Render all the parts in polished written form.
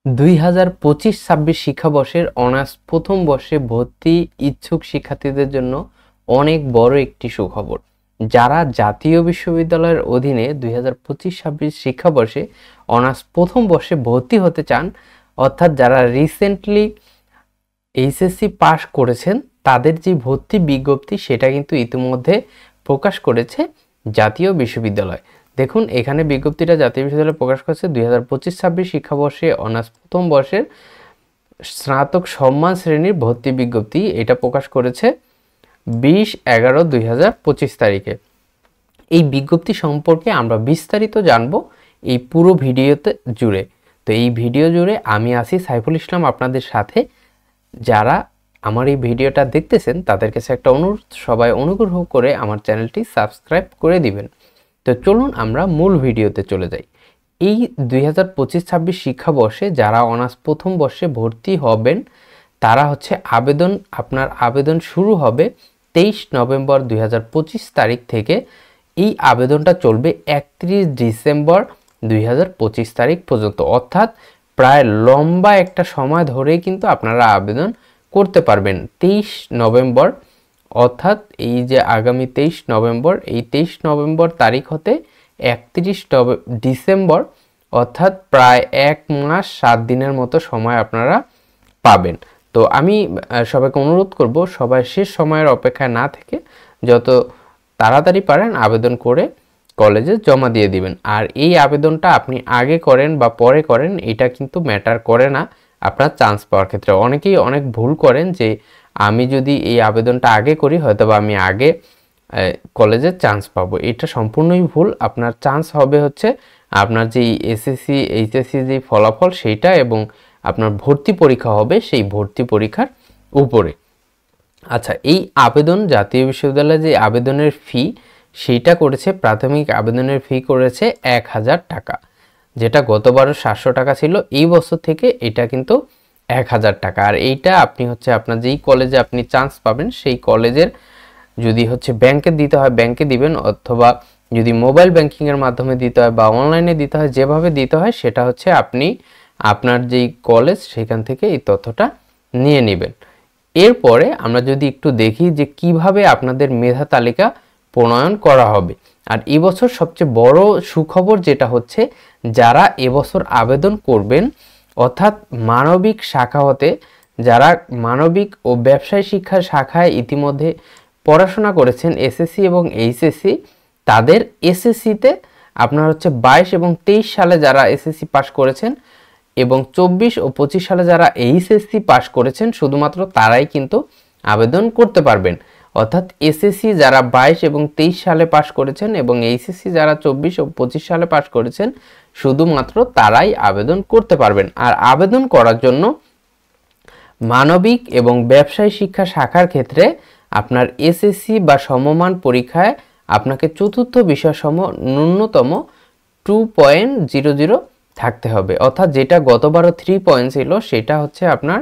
2025-26 শিক্ষাবর্ষের honours প্রথম বর্ষে ভর্তি ইচ্ছুক শিক্ষার্থীদের জন্য অনেক বড় একটি সুখবর। যারা জাতীয় বিশ্ববিদ্যালয়ের অধীনে 2025-26 শিক্ষাবর্ষে অনার্স প্রথম বর্ষে ভর্তি হতে চান, অর্থাৎ যারা রিসেন্টলি এইচএসসি পাস করেছেন, তাদের যে ভর্তি বিজ্ঞপ্তি সেটা কিন্তু ইতিমধ্যে প্রকাশ করেছে জাতীয় বিশ্ববিদ্যালয়। দেখুন, এখানে বিজ্ঞপ্তিটা জাতীয় বিশ্ববিদ্যালয় প্রকাশ করেছে 2025-26 শিক্ষাবর্ষে অনার্স প্রথম বর্ষের স্নাতক সম্মান শ্রেণীর ভর্তি বিজ্ঞপ্তি। এটা প্রকাশ করেছে 20/11/2025 তারিখে। এই বিজ্ঞপ্তি সম্পর্কে আমরা বিস্তারিত জানবো এই পুরো ভিডিওতে জুড়ে। তো এই ভিডিও জুড়ে আমি আছি সাইফুল ইসলাম আপনাদের সাথে। যারা আমার এই ভিডিওটা দেখতেছেন তাদের কাছে একটা অনুরোধ, সবাই অনুগ্রহ করে আমার চ্যানেলটি সাবস্ক্রাইব করে দিবেন। তো চলুন আমরা মূল ভিডিওতে চলে যাই। এই 2025-26 শিক্ষাবর্ষে যারা অনার্স প্রথম বর্ষে ভর্তি হবেন, তারা হচ্ছে আপনার আবেদন শুরু হবে 23 নভেম্বর 2025 তারিখ থেকে। এই আবেদনটা চলবে 31 ডিসেম্বর 2025 তারিখ পর্যন্ত, অর্থাৎ প্রায় লম্বা একটা সময় ধরেই কিন্তু আপনারা আবেদন করতে পারবেন। 23 নভেম্বর অর্থাৎ এই যে আগামী 23 নভেম্বর, এই 23 নভেম্বর তারিখ হতে 31 ডিসেম্বর অর্থাৎ প্রায় 1 মাস 7 দিনের মতো সময় আপনারা পাবেন। তো আমি সবাইকে অনুরোধ করব, সবাই শেষ সময়ের অপেক্ষায় না থেকে যত তাড়াতাড়ি পারেন আবেদন করে কলেজে জমা দিয়ে দিবেন। আর এই আবেদনটা আপনি আগে করেন বা পরে করেন এটা কিন্তু ম্যাটার করে না আপনার চান্স পাওয়ার ক্ষেত্রে। অনেকেই অনেক ভুল করেন যে আমি যদি এই আবেদনটা আগে করি হয়তো বা আমি আগে কলেজে চান্স পাবো। এটা সম্পূর্ণই ভুল। আপনার চান্স হবে হচ্ছে আপনার যে এসএসসি এইচএসসি যে ফলাফল সেইটা এবং আপনার ভর্তি পরীক্ষা হবে সেই ভর্তি পরীক্ষার উপরে। আচ্ছা, এই আবেদন জাতীয় বিশ্ববিদ্যালয়ে যে আবেদনের ফি সেইটা করেছে, প্রাথমিক আবেদনের ফি করেছে 1000 টাকা, যেটা গতবারও 700 টাকা ছিল। এই বছর থেকে এটা কিন্তু 1000 টাকা। আর এইটা আপনি হচ্ছে আপনার যেই কলেজে আপনি চান্স পাবেন সেই কলেজের যদি হচ্ছে ব্যাংকে দিতে হয় ব্যাংকে দিবেন, অথবা যদি মোবাইল ব্যাংকিংয়ের মাধ্যমে দিতে হয় বা অনলাইনে দিতে হয়, যেভাবে দিতে হয় সেটা হচ্ছে আপনি আপনার যেই কলেজ সেখান থেকে এই তথ্যটা নিয়ে নেবেন। এরপরে আমরা যদি একটু দেখি যে কিভাবে আপনাদের মেধা তালিকা প্রণয়ন করা হবে। আর এবছর সবচেয়ে বড় সুখবর যেটা হচ্ছে, যারা এবছর আবেদন করবেন অর্থাৎ মানবিক শাখা হতে, যারা মানবিক ও ব্যবসায় শিক্ষা শাখায় ইতিমধ্যে পড়াশোনা করেছেন এসএসসি এবং এইচএসসি, তাদের এসএসসিতে আপনার হচ্ছে 22 এবং 23 সালে যারা এসএসসি পাস করেছেন এবং 24 ও 25 সালে যারা এইচএসসি পাস করেছেন, শুধুমাত্র তারাই কিন্তু আবেদন করতে পারবেন। অর্থাৎ এসএসসি যারা 22 এবং 23 সালে পাস করেছেন এবং এইচএসসি যারা 24 ও 25 সালে পাস করেছেন, শুধুমাত্র তারাই আবেদন করতে পারবেন। আর আবেদন করার জন্য মানবিক এবং ব্যবসায় শিক্ষা শাখার ক্ষেত্রে আপনার এসএসসি বা সমমান পরীক্ষায় আপনাকে চতুর্থ বিষয়সম ন্যূনতম 2.00 থাকতে হবে। অর্থাৎ যেটা গতবারও 3 পয়েন্ট ছিল সেটা হচ্ছে আপনার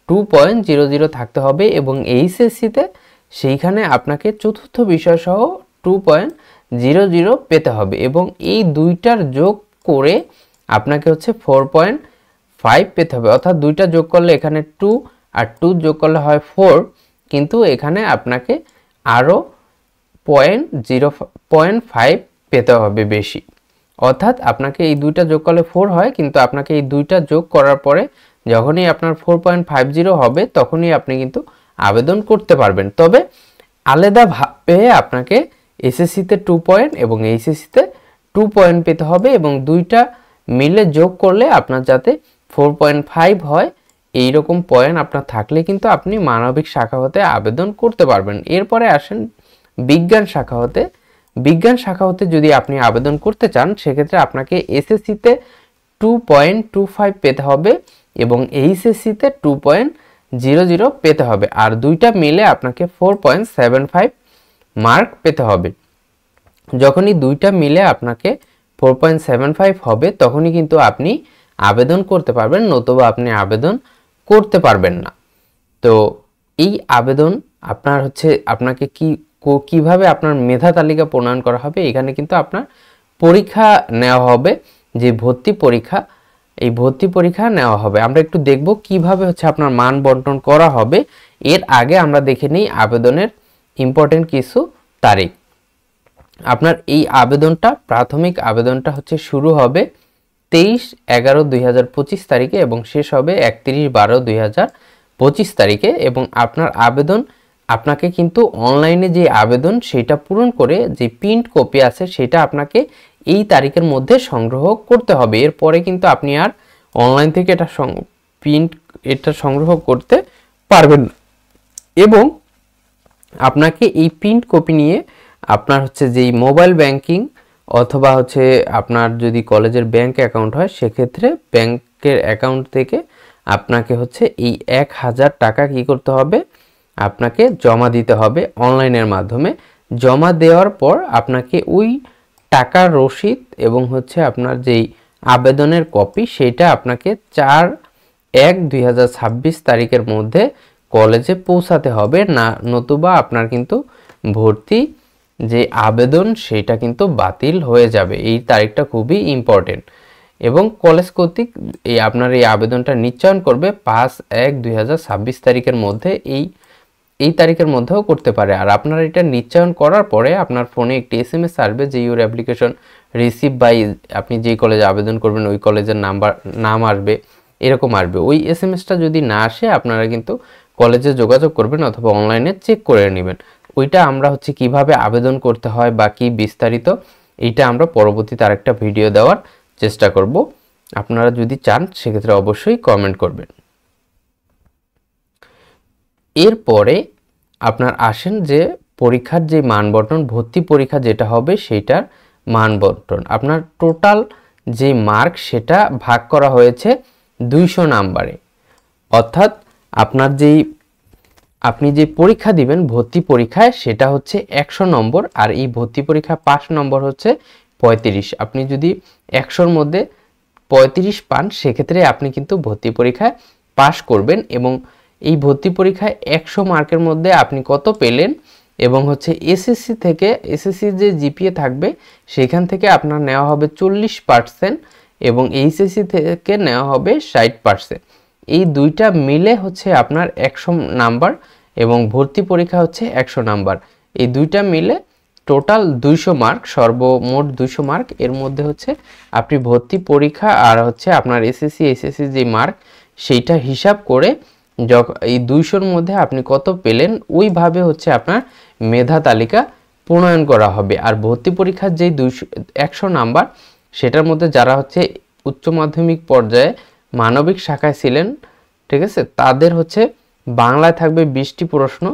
2.00 থাকতে হবে। এবং এইচএসসিতে সেইখানে আপনাকে চতুর্থ বিষয় সহ 2.00 পেতে হবে এবং এই দুইটার যোগ করে আপনাকে হচ্ছে 4.5 পেতে হবে। অর্থাৎ দুইটা যোগ করলে এখানে 2 আর 2 যোগ করলে হয় 4, কিন্তু এখানে আপনাকে আরও 0.5 পেতে হবে বেশি। অর্থাৎ আপনাকে এই দুইটা যোগ করলে 4 হয়, কিন্তু আপনাকে এই দুইটা যোগ করার পরে যখনই আপনার 4.50 হবে তখনই আপনি কিন্তু আবেদন করতে পারবেন। তবে আলাদাভাবে আপনাকে এসএসসিতে 2 পয়েন্ট এবং এইচএসসিতে 2 পয়েন্ট পেতে হবে এবং দুইটা মিলে যোগ করলে আপনার যাতে 4.5 হয়, এইরকম পয়েন্ট আপনার থাকলে কিন্তু আপনি মানবিক শাখা হতে আবেদন করতে পারবেন। এরপরে আসেন বিজ্ঞান শাখা হতে। বিজ্ঞান শাখা হতে যদি আপনি আবেদন করতে চান সেক্ষেত্রে আপনাকে এসএসসিতে 2.25 পেতে হবে এবং এইচএসসিতে 2.00 পেতে হবে। আর দুইটা মিলে আপনাকে 4.75 মার্ক পেতে হবে। যখনই দুইটা মিলে আপনাকে 4.75 হবে তখনই কিন্তু আপনি আবেদন করতে পারবেন, নতুবা আপনি আবেদন করতে পারবেন না। তো এই আবেদন আপনার হচ্ছে আপনাকে কিভাবে আপনার মেধা তালিকা প্রণয়ন করা হবে, এখানে কিন্তু আপনার পরীক্ষা নেওয়া হবে, যে ভর্তি পরীক্ষা এই ভর্তি পরীক্ষা নেওয়া হবে। আমরা একটু দেখব কিভাবে হচ্ছে আপনার মান বন্টন করা হবে। এর আগে আমরা দেখে নিই আবেদনের ইম্পর্টেন্ট কিছু তারিখ। আপনার এই আবেদনটা, প্রাথমিক আবেদনটা হচ্ছে শুরু হবে 23/11/2025 তারিখে এবং শেষ হবে 31/12/2025 তারিখে। এবং আপনার আবেদন, আপনাকে কিন্তু অনলাইনে যে আবেদন সেটা পূরণ করে যে প্রিন্ট কপি আছে সেটা আপনাকে এই তারিখের মধ্যে সংগ্রহ করতে হবে। এরপরে কিন্তু আপনি আর অনলাইন থেকে এটা সংগ্রহ করতে পারবেন না। এবং আপনাকে এই প্রিন্ট কপি নিয়ে আপনার হচ্ছে যেই মোবাইল ব্যাংকিং অথবা হচ্ছে আপনার যদি কলেজের ব্যাংক অ্যাকাউন্ট হয় সেক্ষেত্রে ব্যাংকের অ্যাকাউন্ট থেকে আপনাকে হচ্ছে এই 1000 টাকা কি করতে হবে, আপনাকে জমা দিতে হবে অনলাইনের মাধ্যমে। জমা দেওয়ার পর আপনাকে ওই টাকার রসিদ এবং হচ্ছে আপনার যেই আবেদনের কপি সেটা আপনাকে 4/1/2026 তারিখের মধ্যে কলেজে পৌঁছাতে হবে, না নতুবা আপনার কিন্তু ভর্তি যে আবেদন সেটা কিন্তু বাতিল হয়ে যাবে। এই তারিখটা খুবই ইম্পর্টেন্ট। এবং কলেজ কর্তৃক আপনার এই আবেদনটা নিশ্চয়ন করবে 5/1/2026 তারিখের মধ্যে। এই তারিখের মধ্যেও করতে পারে। আর আপনার এটা নিশ্চয়ন করার পরে আপনার ফোনে একটি SMS আসবে যে ইউর অ্যাপ্লিকেশন রিসিভ বাই, আপনি যেই কলেজে আবেদন করবেন ওই কলেজের নাম আসবে, এরকম আসবে। ওই SMSটা যদি না আসে আপনারা কিন্তু কলেজে যোগাযোগ করবেন অথবা অনলাইনে চেক করে নেবেন। ওইটা আমরা হচ্ছে কিভাবে আবেদন করতে হয় বা কি বিস্তারিত, এইটা আমরা পরবর্তীতে আরেকটা ভিডিও দেওয়ার চেষ্টা করব। আপনারা যদি চান সেক্ষেত্রে অবশ্যই কমেন্ট করবেন। এরপরে আপনার আসেন যে পরীক্ষার যে মান বন্টন, ভর্তি পরীক্ষা যেটা হবে সেইটার মান বন্টন। আপনার টোটাল যে মার্ক সেটা ভাগ করা হয়েছে 200 নাম্বারে। অর্থাৎ আপনার আপনি যে পরীক্ষা দিবেন ভর্তি পরীক্ষায় সেটা হচ্ছে 100 নম্বর, আর এই ভর্তি পরীক্ষা পাস নম্বর হচ্ছে 35। আপনি যদি 100-র মধ্যে 35 পান সেক্ষেত্রে আপনি কিন্তু ভর্তি পরীক্ষায় পাস করবেন। এবং এই ভর্তি পরীক্ষায় 100 মার্কের মধ্যে আপনি কত পেলেন এবং হচ্ছে এসএসসি যে জিপিএ থাকবে সেখান থেকে আপনার নেওয়া হবে 40% এবং এইচএসসি থেকে নেওয়া হবে 60%। এই দুইটা মিলে হচ্ছে আপনার 100 নাম্বার এবং ভর্তি পরীক্ষা হচ্ছে 100 নাম্বার। এই দুইটা মিলে টোটাল 200 মার্ক, সর্বমোট 200 মার্ক। এর মধ্যে হচ্ছে আপনি ভর্তি পরীক্ষা আর হচ্ছে আপনার এইচএসসি যে মার্ক সেইটা হিসাব করে এই 200-র মধ্যে আপনি কত পেলেন ওইভাবে হচ্ছে আপনার মেধা তালিকা প্রণয়ন করা হবে। আর ভর্তি পরীক্ষার যেই 100 নাম্বার সেটার মধ্যে যারা হচ্ছে উচ্চ মাধ্যমিক পর্যায়ে মানবিক শাখায় ছিলেন, ঠিক আছে, তাদের হচ্ছে বাংলায় থাকবে 20টি প্রশ্ন,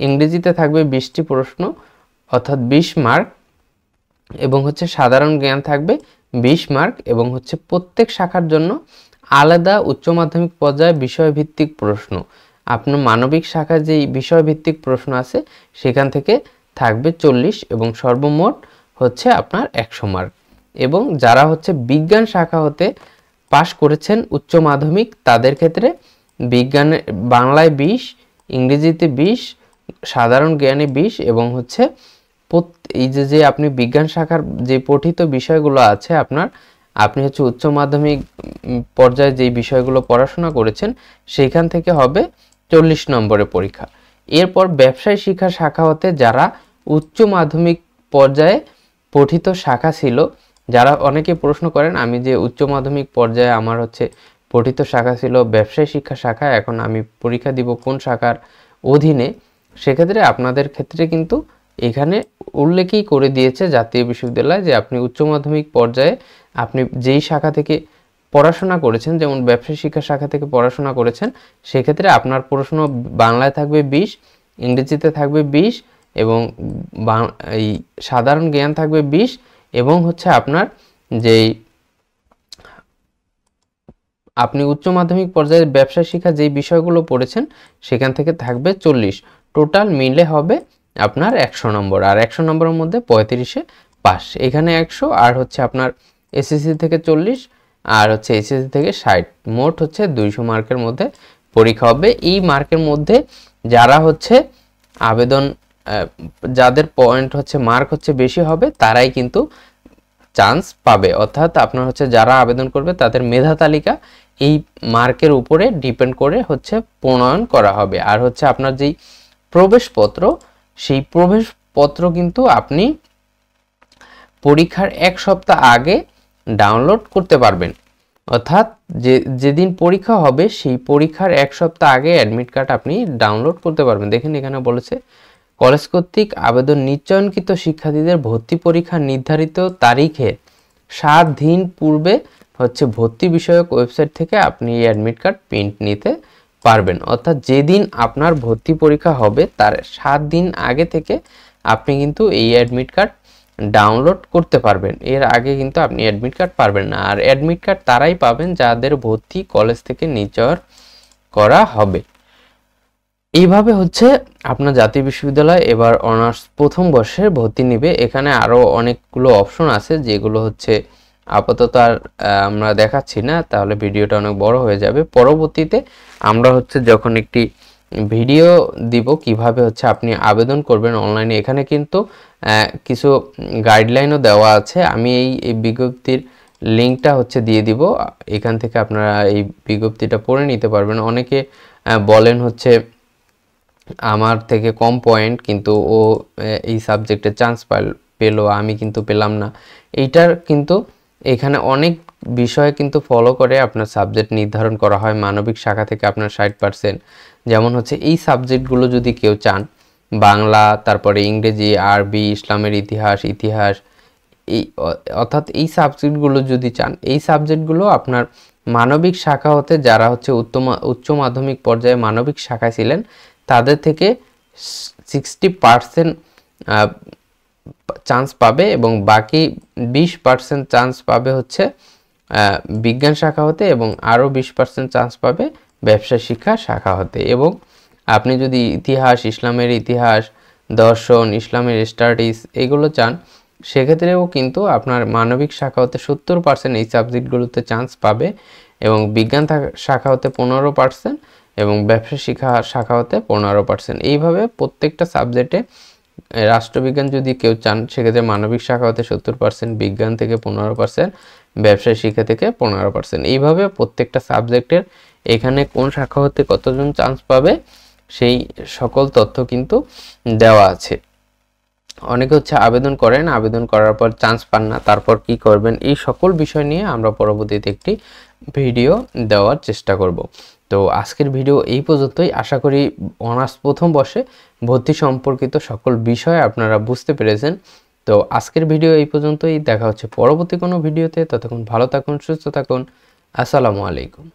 ইংরেজিতে থাকবে 20টি প্রশ্ন অর্থাৎ 20 মার্ক, এবং হচ্ছে সাধারণ জ্ঞান থাকবে 20 মার্ক, এবং হচ্ছে প্রত্যেক শাখার জন্য আলাদা উচ্চ মাধ্যমিক পর্যায়ে বিষয়ভিত্তিক প্রশ্ন। আপনার মানবিক শাখায় যে বিষয়ভিত্তিক প্রশ্ন আছে সেখান থেকে থাকবে 40 এবং সর্বমোট হচ্ছে আপনার 100 মার্ক। এবং যারা হচ্ছে বিজ্ঞান শাখা হতে পাশ করেছেন উচ্চ মাধ্যমিক তাদের ক্ষেত্রে বিজ্ঞানে বাংলায় 20, ইংরেজিতে 20, সাধারণ জ্ঞানে 20 এবং হচ্ছে এই যে আপনি বিজ্ঞান শাখার যে পঠিত বিষয়গুলো আছে আপনি হচ্ছে উচ্চ মাধ্যমিক পর্যায়ে যে বিষয়গুলো পড়াশোনা করেছেন সেখান থেকে হবে 40 নম্বরের পরীক্ষা। এরপর ব্যবসায় শিক্ষা শাখা হতে যারা উচ্চ মাধ্যমিক পর্যায়ে পঠিত শাখা ছিল, যারা অনেকে প্রশ্ন করেন আমি যে উচ্চ মাধ্যমিক পর্যায়ে আমার হচ্ছে পঠিত শাখা ছিল ব্যবসায় শিক্ষা শাখা, এখন আমি পরীক্ষা দিব কোন শাখার অধীনে, সেক্ষেত্রে আপনাদের ক্ষেত্রে কিন্তু এখানে উল্লেখই করে দিয়েছে জাতীয় বিশ্ববিদ্যালয় যে আপনি উচ্চ মাধ্যমিক পর্যায়ে আপনি যেই শাখা থেকে পড়াশোনা করেছেন, যেমন ব্যবসায় শিক্ষা শাখা থেকে পড়াশোনা করেছেন, সেক্ষেত্রে আপনার প্রশ্ন বাংলায় থাকবে 20, ইংরেজিতে থাকবে 20 এবং এই সাধারণ জ্ঞান থাকবে 20 এবং হচ্ছে আপনার যেই আপনি উচ্চ মাধ্যমিক পর্যায়ে ব্যবসায় শিক্ষা যেই বিষয়গুলো পড়েছেন সেখান থেকে থাকবে 40। টোটাল মিলে হবে আপনার 100 নম্বর, আর 100 নম্বরের মধ্যে 35-এ পাস। এখানে 100 আর হচ্ছে আপনার এসএসসি থেকে 40 আর হচ্ছে এসএসসি থেকে 60, মোট হচ্ছে 200 মার্কের মধ্যে পরীক্ষা হবে। এই মার্কের মধ্যে যারা হচ্ছে যাদের পয়েন্ট হচ্ছে মার্ক হচ্ছে বেশি হবে তারাই কিন্তু চান্স পাবে, অর্থাৎ আপনার হচ্ছে যারা আবেদন করবে তাদের মেধা তালিকা এই মার্কের উপরে ডিপেন্ড করে হচ্ছে প্রণয়ন করা হবে। আর হচ্ছে আপনার যেই প্রবেশপত্র, সেই প্রবেশপত্র কিন্তু আপনি পরীক্ষার 1 সপ্তাহ আগে ডাউনলোড করতে পারবেন, অর্থাৎ যেদিন পরীক্ষা হবে সেই পরীক্ষার 1 সপ্তাহ আগে অ্যাডমিট কার্ড আপনি ডাউনলোড করতে পারবেন। দেখেন এখানে বলেছে কলেজ কর্তৃক আবেদন নিশ্চয়নকৃত শিক্ষার্থীদের ভর্তি পরীক্ষা নির্ধারিত তারিখে 7 দিন পূর্বে হচ্ছে ভর্তি বিষয়ক ওয়েবসাইট থেকে আপনি এই অ্যাডমিট কার্ড প্রিন্ট নিতে পারবেন। অর্থাৎ যেদিন আপনার ভর্তি পরীক্ষা হবে তার 7 দিন আগে থেকে আপনি কিন্তু এই অ্যাডমিট কার্ড ডাউনলোড করতে পারবেন। এর আগে কিন্তু আপনি অ্যাডমিট কার্ড পারবেন না। আর অ্যাডমিট কার্ড তারাই পাবেন যাদের ভর্তি কলেজ থেকে নিশ্চয় করা হবে। এইভাবে হচ্ছে আপনার জাতীয় বিশ্ববিদ্যালয় এবার অনার্স প্রথম বর্ষের ভর্তি নিবে। এখানে আরো অনেকগুলো অপশন আছে যেগুলো হচ্ছে আপাতত আর আমরা দেখাচ্ছি না, তাহলে ভিডিওটা অনেক বড় হয়ে যাবে। পরবর্তীতে আমরা হচ্ছে যখন একটি ভিডিও দিব কিভাবে হচ্ছে আপনি আবেদন করবেন অনলাইনে, এখানে কিন্তু কিছু গাইডলাইনও দেওয়া আছে। আমি এই বিজ্ঞপ্তির লিঙ্কটা হচ্ছে দিয়ে দিব, এখান থেকে আপনারা এই বিজ্ঞপ্তিটা পড়ে নিতে পারবেন। অনেকে বলেন হচ্ছে আমার থেকে কম পয়েন্ট কিন্তু ও এই সাবজেক্টে চান্স পেলো, আমি কিন্তু পেলাম না। এইটার কিন্তু এখানে অনেক বিষয় কিন্তু ফলো করে আপনার সাবজেক্ট নির্ধারণ করা হয়। মানবিক শাখা থেকে আপনার 60%, যেমন হচ্ছে এই সাবজেক্টগুলো যদি কেউ চান, বাংলা, তারপরে ইংরেজি, আরবি, ইসলামের ইতিহাস, এই অর্থাৎ এই সাবজেক্টগুলো যদি চান, এই সাবজেক্টগুলো আপনার মানবিক শাখা হতে যারা হচ্ছে উচ্চ মাধ্যমিক পর্যায়ে মানবিক শাখায় ছিলেন তাদের থেকে 60% চান্স পাবে এবং বাকি 20% চান্স পাবে হচ্ছে বিজ্ঞান শাখা হতে এবং আরও 20% চান্স পাবে ব্যবসা শিক্ষা শাখা হতে। এবং আপনি যদি ইতিহাস, ইসলামের ইতিহাস, দর্শন, ইসলামের স্টাডিজ এগুলো চান সেক্ষেত্রেও কিন্তু আপনার মানবিক শাখা হতে 70% এই সাবজেক্টগুলোতে চান্স পাবে এবং বিজ্ঞান শাখা হতে 15% এবং ব্যবসা শিক্ষা শাখা হতে 15%। এইভাবে প্রত্যেকটা সাবজেক্টে রাষ্ট্রবিজ্ঞান যদি কেউ চান সেক্ষেত্রে মানবিক শাখা হতে 70%, বিজ্ঞান থেকে 15%, ব্যবসায় শিক্ষা থেকে 15%। এইভাবে প্রত্যেকটা সাবজেক্টের এখানে কোন শাখা হতে কতজন চান্স পাবে সেই সকল তথ্য কিন্তু দেওয়া আছে। অনেকে হচ্ছে আবেদন করেন, আবেদন করার পর চান্স পান না, তারপর কি করবেন, এই সকল বিষয় নিয়ে আমরা পরবর্তীতে একটি ভিডিও দেওয়ার চেষ্টা করব। তো আজকের ভিডিও এই পর্যন্তই। আশা করি অনার্স প্রথম বর্ষে ভর্তি সম্পর্কিত সকল বিষয় আপনারা বুঝতে পেরেছেন। তো আজকের ভিডিও এই পর্যন্তই, দেখা হচ্ছে পরবর্তী কোনো ভিডিওতে। ততক্ষণ ভালো থাকুন, সুস্থ থাকুন, আসসালামু আলাইকুম।